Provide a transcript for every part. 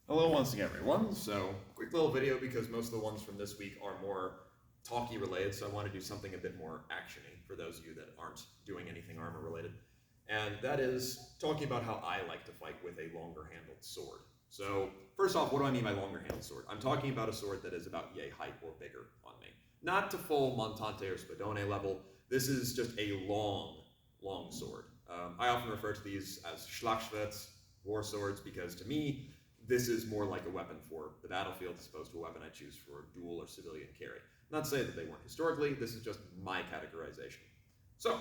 Hello once again, everyone. So, quick little video because most of the ones from this week are more talky related, so I want to do something a bit more actiony for those of you that aren't doing anything armor related. And that is talking about how I like to fight with a longer handled sword. So, first off, what do I mean by longer handled sword? I'm talking about a sword that is about yay height or bigger on me. Not to full montante or spadone level. This is just a long sword. I often refer to these as Schlagschwerts, war swords, because to me, this is more like a weapon for the battlefield as opposed to a weapon I choose for dual or civilian carry. Not to say that they weren't historically, this is just my categorization. So,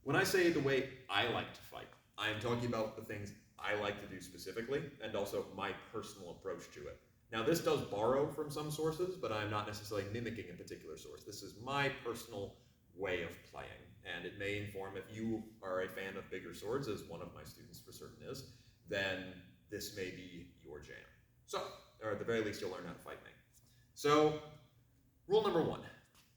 when I say the way I like to fight, I am talking about the things I like to do specifically, and also my personal approach to it. Now, this does borrow from some sources, but I'm not necessarily mimicking a particular source. This is my personal way of playing, and it may inform if you are a fan of bigger swords, as one of my students for certain is, then this may be your jam. So, or at the very least, you'll learn how to fight me. So, rule number one,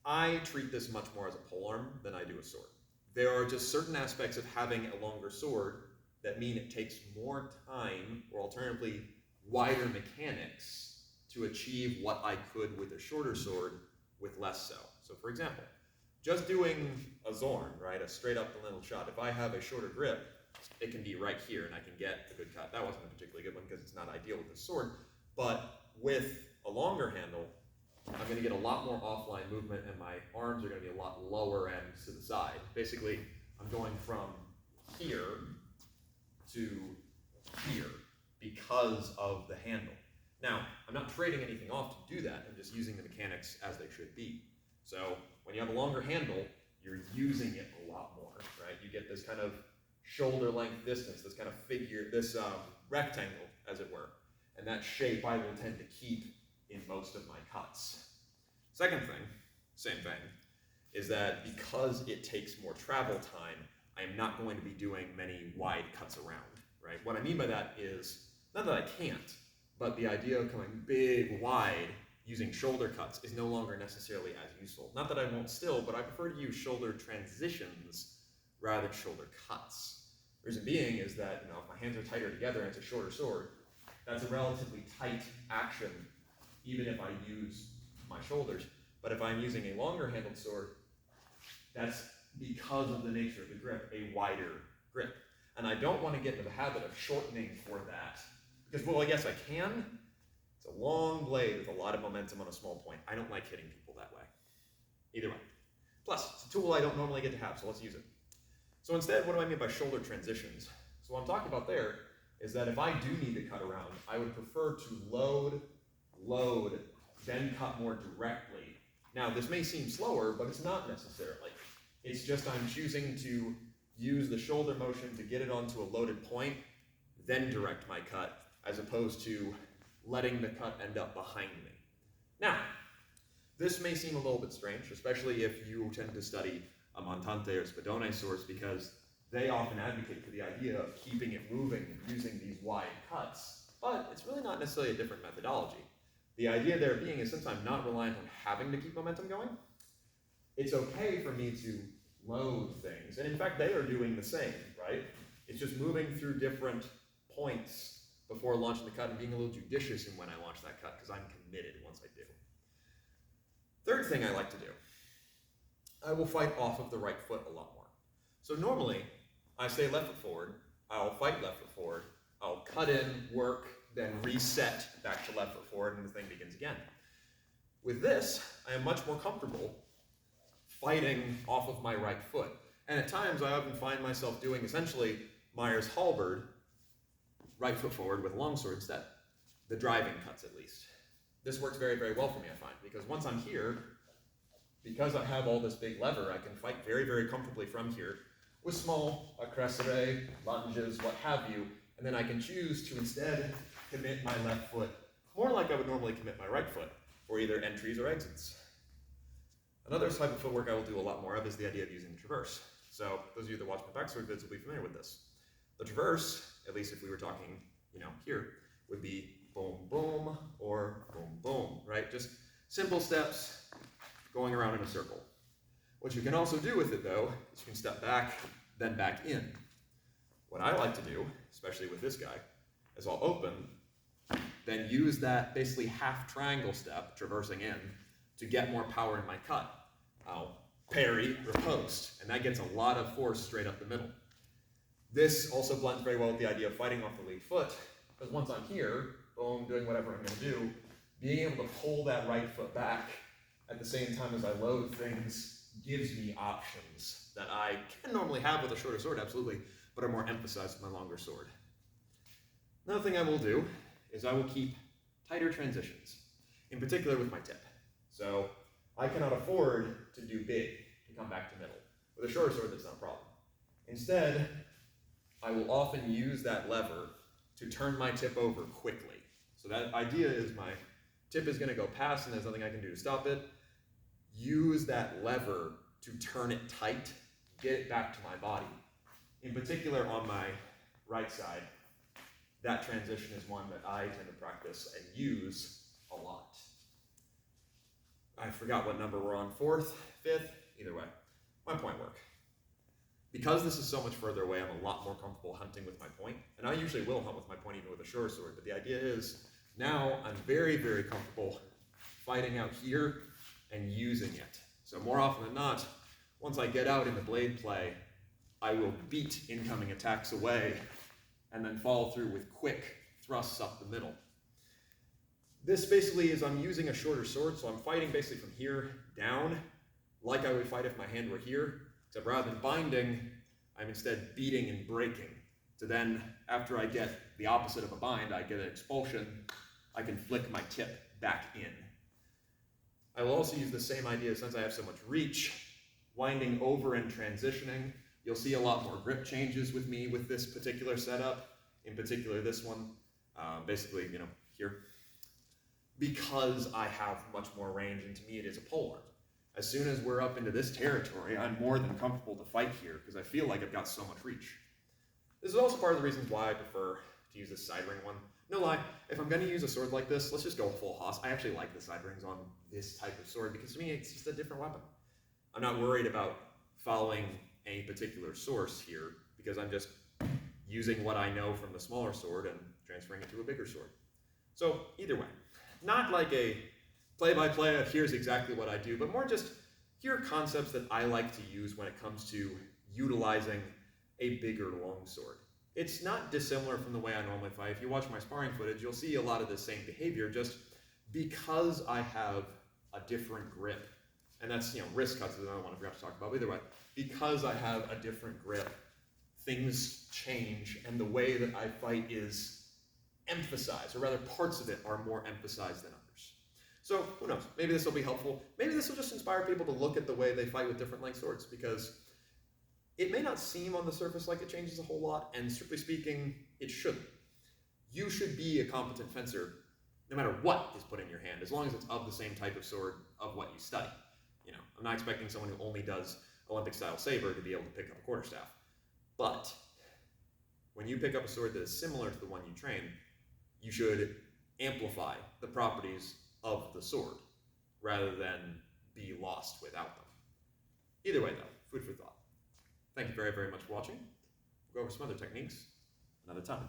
I treat this much more as a polearm than I do a sword. There are just certain aspects of having a longer sword that mean it takes more time, or alternatively, wider mechanics to achieve what I could with a shorter sword with less so. So, for example, just doing a Zorn, right, a straight up the little shot, if I have a shorter grip, it can be right here and I can get a good cut. That wasn't a particularly good one because it's not ideal with this sword, but with a longer handle, I'm going to get a lot more offline movement and my arms are going to be a lot lower and to the side. Basically, I'm going from here to here because of the handle. Now, I'm not trading anything off to do that, I'm just using the mechanics as they should be. So, when you have a longer handle, you're using it a lot more, right? You get this kind of shoulder length distance, this kind of figure, this rectangle, as it were. And that shape I will tend to keep in most of my cuts. Second thing, same thing, is that because it takes more travel time, I am not going to be doing many wide cuts around, right? What I mean by that is, not that I can't, but the idea of coming big, wide, using shoulder cuts is no longer necessarily as useful. Not that I won't still, but I prefer to use shoulder transitions rather than shoulder cuts. Reason being is that, if my hands are tighter together and it's a shorter sword, that's a relatively tight action, even if I use my shoulders. But if I'm using a longer handled sword, that's because of the nature of the grip, a wider grip. And I don't want to get into the habit of shortening for that. Because, well, yes, I can. It's a long blade with a lot of momentum on a small point. I don't like hitting people that way. Either way. Plus, it's a tool I don't normally get to have, so let's use it. So instead, what do I mean by shoulder transitions? So what I'm talking about there is that if I do need to cut around, I would prefer to load, then cut more directly. Now, this may seem slower, but it's not necessarily. It's just I'm choosing to use the shoulder motion to get it onto a loaded point, then direct my cut, as opposed to letting the cut end up behind me. Now, this may seem a little bit strange, especially if you tend to study a montante or spadone swords, because they often advocate for the idea of keeping it moving and using these wide cuts, but it's really not necessarily a different methodology. The idea there being is since I'm not reliant on having to keep momentum going, it's okay for me to load things, and in fact they are doing the same, right? It's just moving through different points before launching the cut and being a little judicious in when I launch that cut, because I'm committed once I do. Third thing I like to do, I will fight off of the right foot a lot more. So normally, I say left foot forward, I'll fight left foot forward, I'll cut in, work, then reset back to left foot forward, and the thing begins again. With this, I am much more comfortable fighting off of my right foot. And at times, I often find myself doing essentially Myers halberd, right foot forward with longsword instead. The driving cuts, at least. This works very, very well for me, I find, because once I'm here, because I have all this big lever, I can fight very, very comfortably from here with small accrescere, lunges, what have you, and then I can choose to instead commit my left foot more like I would normally commit my right foot for either entries or exits. Another type of footwork I will do a lot more of is the idea of using the traverse. So those of you that watch my backsword vids will be familiar with this. The traverse, at least if we were talking, here, would be boom, boom, or boom, boom, right? Just simple steps going around in a circle. What you can also do with it, though, is you can step back, then back in. What I like to do, especially with this guy, is I'll open, then use that basically half triangle step, traversing in, to get more power in my cut. I'll parry, riposte, and that gets a lot of force straight up the middle. This also blends very well with the idea of fighting off the lead foot, because once I'm here, boom, doing whatever I'm going to do, being able to pull that right foot back at the same time as I load things gives me options that I can normally have with a shorter sword, absolutely, but are more emphasized with my longer sword. Another thing I will do is I will keep tighter transitions, in particular with my tip. So I cannot afford to do big to come back to middle. With a shorter sword, that's not a problem. Instead, I will often use that lever to turn my tip over quickly. So that idea is my tip is going to go past and there's nothing I can do to stop it. Use that lever to turn it tight, get it back to my body. In particular on my right side, that transition is one that I tend to practice and use a lot. I forgot what number we're on, 4th, 5th, either way. My point work. Because this is so much further away, I'm a lot more comfortable hunting with my point, and I usually will hunt with my point even with a short sword, but the idea is now I'm very, very comfortable fighting out here and using it. So more often than not, once I get out in the blade play, I will beat incoming attacks away and then follow through with quick thrusts up the middle. This basically is I'm using a shorter sword, so I'm fighting basically from here down, like I would fight if my hand were here, except rather than binding, I'm instead beating and breaking. So then, after I get the opposite of a bind, I get an expulsion, I can flick my tip back in. I will also use the same idea since I have so much reach, winding over and transitioning. You'll see a lot more grip changes with me with this particular setup, in particular this one, basically, here. Because I have much more range, and to me it is a polearm. As soon as we're up into this territory, I'm more than comfortable to fight here, because I feel like I've got so much reach. This is also part of the reasons why I prefer to use this side ring one. No lie, if I'm going to use a sword like this, let's just go full Haas. I actually like the side rings on this type of sword, because to me it's just a different weapon. I'm not worried about following any particular source here, because I'm just using what I know from the smaller sword and transferring it to a bigger sword. So either way, not like a play-by-play of here's exactly what I do, but more just here are concepts that I like to use when it comes to utilizing a bigger longsword. It's not dissimilar from the way I normally fight. If you watch my sparring footage, you'll see a lot of the same behavior, just because I have a different grip. And that's, wrist cuts is another one I forgot to talk about, but either way, because I have a different grip, things change, and the way that I fight is emphasized, or rather parts of it are more emphasized than others. So who knows, maybe this will be helpful. Maybe this will just inspire people to look at the way they fight with different length swords, because it may not seem on the surface like it changes a whole lot, and strictly speaking, it shouldn't. You should be a competent fencer no matter what is put in your hand, as long as it's of the same type of sword of what you study. I'm not expecting someone who only does Olympic-style saber to be able to pick up a quarterstaff. But when you pick up a sword that is similar to the one you train, you should amplify the properties of the sword rather than be lost without them. Either way, though, food for thought. Thank you very, very much for watching. We'll go over some other techniques another time.